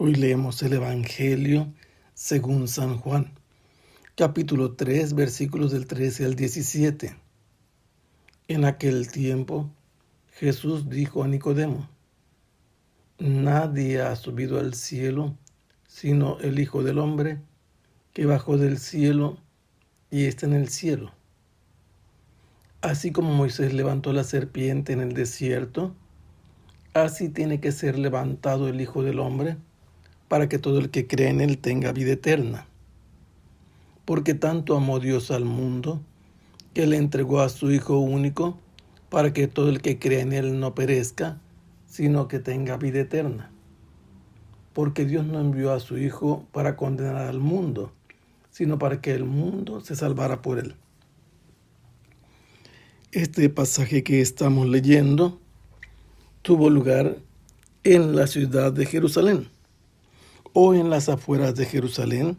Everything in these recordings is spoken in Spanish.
Hoy leemos el Evangelio según San Juan, capítulo 3, versículos del 13 al 17. En aquel tiempo, Jesús dijo a Nicodemo: Nadie ha subido al cielo, sino el Hijo del Hombre, que bajó del cielo y está en el cielo. Así como Moisés levantó la serpiente en el desierto, así tiene que ser levantado el Hijo del Hombre, para que todo el que cree en él tenga vida eterna. Porque tanto amó Dios al mundo, que le entregó a su Hijo único, para que todo el que cree en él no perezca, sino que tenga vida eterna. Porque Dios no envió a su Hijo para condenar al mundo, sino para que el mundo se salvara por él. Este pasaje que estamos leyendo tuvo lugar en la ciudad de Jerusalén, o en las afueras de Jerusalén,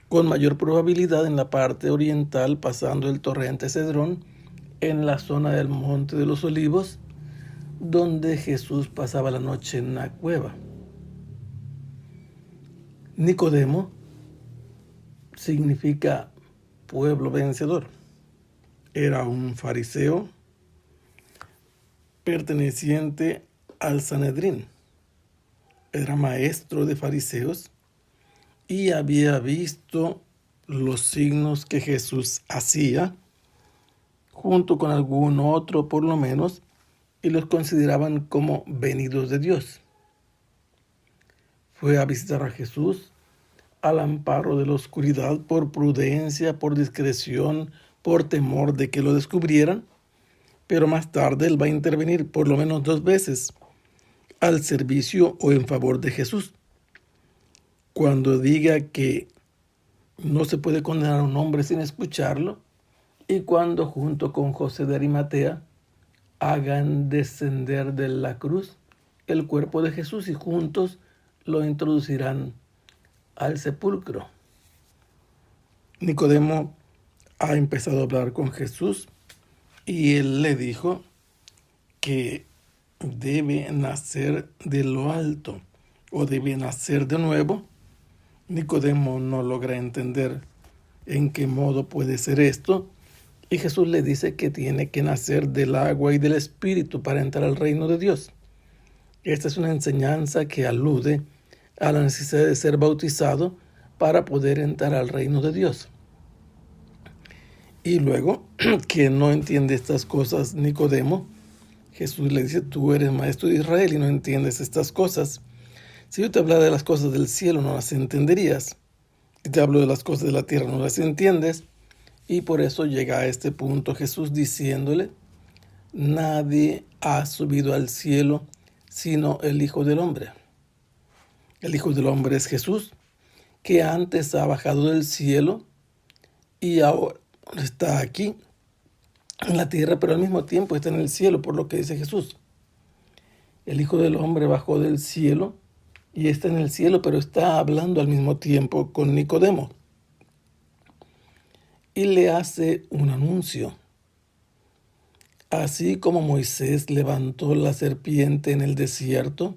con mayor probabilidad en la parte oriental, pasando el torrente Cedrón, en la zona del Monte de los Olivos, donde Jesús pasaba la noche en una cueva. Nicodemo significa pueblo vencedor. Era un fariseo perteneciente al Sanedrín. Era maestro de fariseos y había visto los signos que Jesús hacía, junto con algún otro por lo menos, y los consideraban como venidos de Dios. Fue a visitar a Jesús al amparo de la oscuridad, por prudencia, por discreción, por temor de que lo descubrieran, pero más tarde él va a intervenir por lo menos 2 veces al servicio o en favor de Jesús. Cuando diga que no se puede condenar a un hombre sin escucharlo, y cuando junto con José de Arimatea hagan descender de la cruz el cuerpo de Jesús y juntos lo introducirán al sepulcro. Nicodemo ha empezado a hablar con Jesús y él le dijo que debe nacer de lo alto o debe nacer de nuevo. Nicodemo no logra entender en qué modo puede ser esto, y Jesús le dice que tiene que nacer del agua y del Espíritu para entrar al reino de Dios. Esta es una enseñanza que alude a la necesidad de ser bautizado para poder entrar al reino de Dios. Y luego, que no entiende estas cosas Nicodemo, Jesús le dice: tú eres maestro de Israel y no entiendes estas cosas. Si yo te hablara de las cosas del cielo, no las entenderías. Si te hablo de las cosas de la tierra, no las entiendes. Y por eso llega a este punto Jesús diciéndole: nadie ha subido al cielo sino el Hijo del Hombre. El Hijo del Hombre es Jesús, que antes ha bajado del cielo y ahora está aquí en la tierra, pero al mismo tiempo está en el cielo, por lo que dice Jesús. El Hijo del Hombre bajó del cielo y está en el cielo, pero está hablando al mismo tiempo con Nicodemo. Y le hace un anuncio. Así como Moisés levantó la serpiente en el desierto,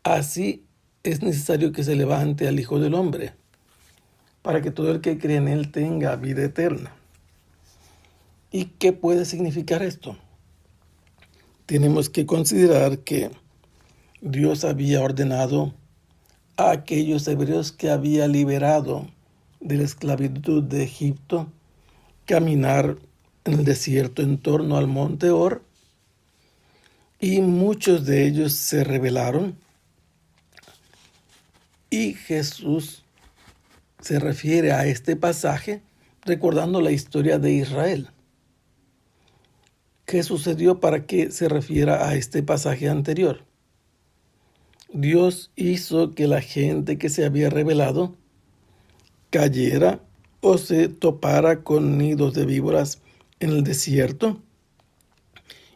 así es necesario que se levante al Hijo del Hombre, para que todo el que cree en él tenga vida eterna. ¿Y qué puede significar esto? Tenemos que considerar que Dios había ordenado a aquellos hebreos que había liberado de la esclavitud de Egipto caminar en el desierto en torno al monte Or, y muchos de ellos se rebelaron, y Jesús se refiere a este pasaje recordando la historia de Israel. ¿Qué sucedió para que se refiera a este pasaje anterior? Dios hizo que la gente que se había rebelado cayera o se topara con nidos de víboras en el desierto,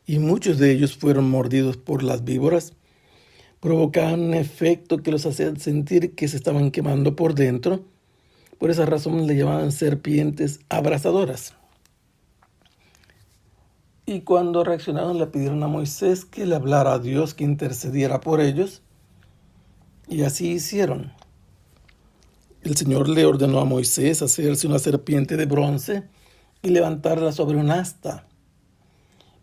y muchos de ellos fueron mordidos por las víboras. Provocaban un efecto que los hacía sentir que se estaban quemando por dentro. Por esa razón le llamaban serpientes abrasadoras. Y cuando reaccionaron, le pidieron a Moisés que le hablara a Dios, que intercediera por ellos. Y así hicieron. El Señor le ordenó a Moisés hacerse una serpiente de bronce y levantarla sobre un asta.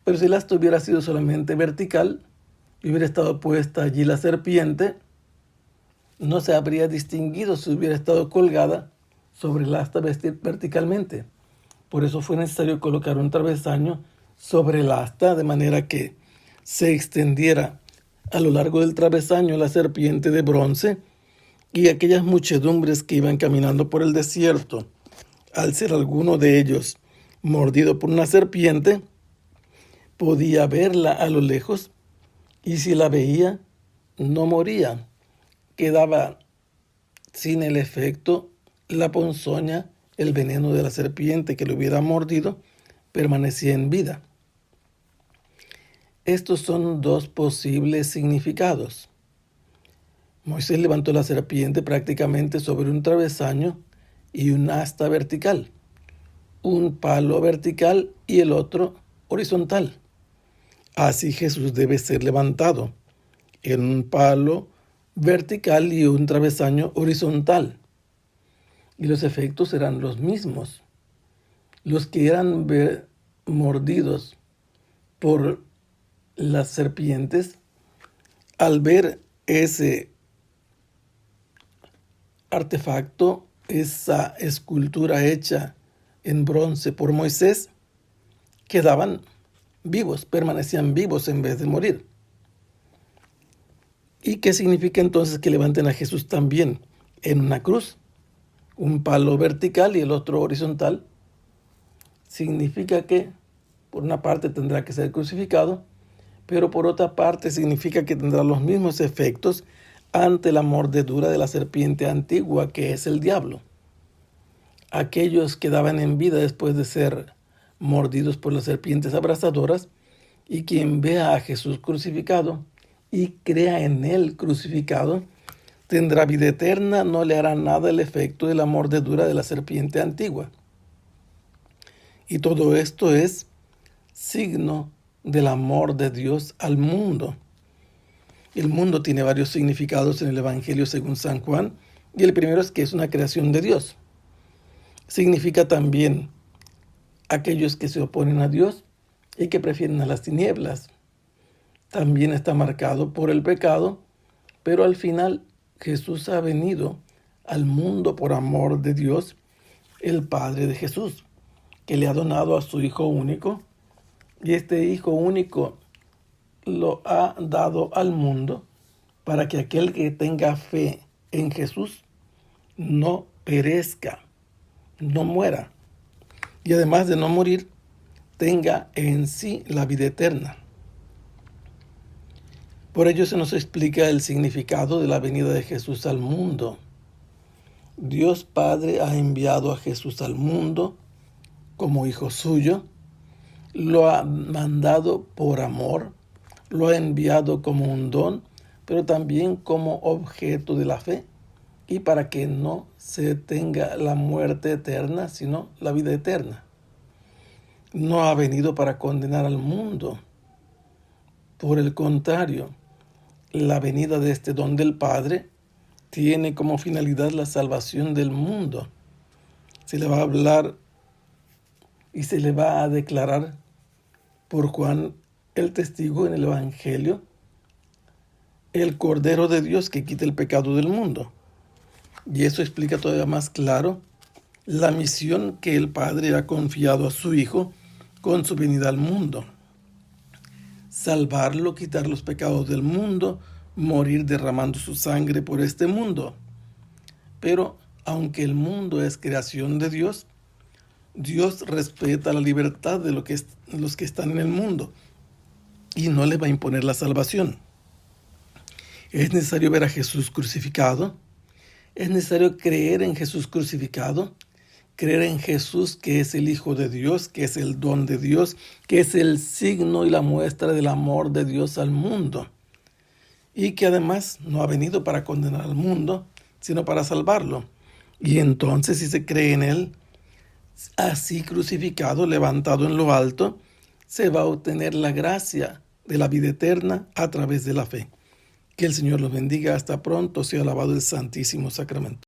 Pero si el asta hubiera sido solamente vertical y hubiera estado puesta allí la serpiente, no se habría distinguido si hubiera estado colgada sobre el asta verticalmente. Por eso fue necesario colocar un travesaño sobre el asta de manera que se extendiera a lo largo del travesaño la serpiente de bronce, y aquellas muchedumbres que iban caminando por el desierto, al ser alguno de ellos mordido por una serpiente, podía verla a lo lejos, y si la veía, no moría. Quedaba sin el efecto la ponzoña, el veneno de la serpiente que le hubiera mordido, permanecía en vida. Estos son dos posibles significados. Moisés levantó la serpiente prácticamente sobre un travesaño y un asta vertical, un palo vertical y el otro horizontal. Así Jesús debe ser levantado en un palo vertical y un travesaño horizontal. Y los efectos serán los mismos. Los que eran mordidos por las serpientes, al ver ese artefacto, esa escultura hecha en bronce por Moisés, quedaban vivos, permanecían vivos en vez de morir. ¿Y qué significa entonces que levanten a Jesús también en una cruz? Un palo vertical y el otro horizontal. Significa que por una parte tendrá que ser crucificado, pero por otra parte significa que tendrá los mismos efectos ante la mordedura de la serpiente antigua, que es el diablo. Aquellos quedaban en vida después de ser mordidos por las serpientes abrasadoras, y quien vea a Jesús crucificado y crea en él crucificado, tendrá vida eterna, no le hará nada el efecto de la mordedura de la serpiente antigua. Y todo esto es signo del amor de Dios al mundo. El mundo tiene varios significados en el Evangelio según San Juan, y el primero es que es una creación de Dios. Significa también aquellos que se oponen a Dios y que prefieren a las tinieblas. También está marcado por el pecado, pero al final Jesús ha venido al mundo por amor de Dios, el Padre de Jesús, que le ha donado a su Hijo único, y este Hijo único lo ha dado al mundo para que aquel que tenga fe en Jesús no perezca, no muera, y además de no morir, tenga en sí la vida eterna. Por ello se nos explica el significado de la venida de Jesús al mundo. Dios Padre ha enviado a Jesús al mundo como Hijo suyo, lo ha mandado por amor, lo ha enviado como un don, pero también como objeto de la fe, y para que no se tenga la muerte eterna, sino la vida eterna. No ha venido para condenar al mundo. Por el contrario, la venida de este don del Padre tiene como finalidad la salvación del mundo. Se le va a hablar y se le va a declarar por Juan el testigo en el Evangelio, el Cordero de Dios que quita el pecado del mundo. Y eso explica todavía más claro la misión que el Padre ha confiado a su Hijo con su venida al mundo. Salvarlo, quitar los pecados del mundo, morir derramando su sangre por este mundo. Pero aunque el mundo es creación de Dios, Dios respeta la libertad de los que están en el mundo y no le va a imponer la salvación. Es necesario ver a Jesús crucificado. Es necesario creer en Jesús crucificado. Creer en Jesús, que es el Hijo de Dios, que es el don de Dios, que es el signo y la muestra del amor de Dios al mundo. Y que además no ha venido para condenar al mundo, sino para salvarlo. Y entonces, si se cree en Él, así crucificado, levantado en lo alto, se va a obtener la gracia de la vida eterna a través de la fe. Que el Señor los bendiga. Hasta pronto. Sea alabado el Santísimo Sacramento.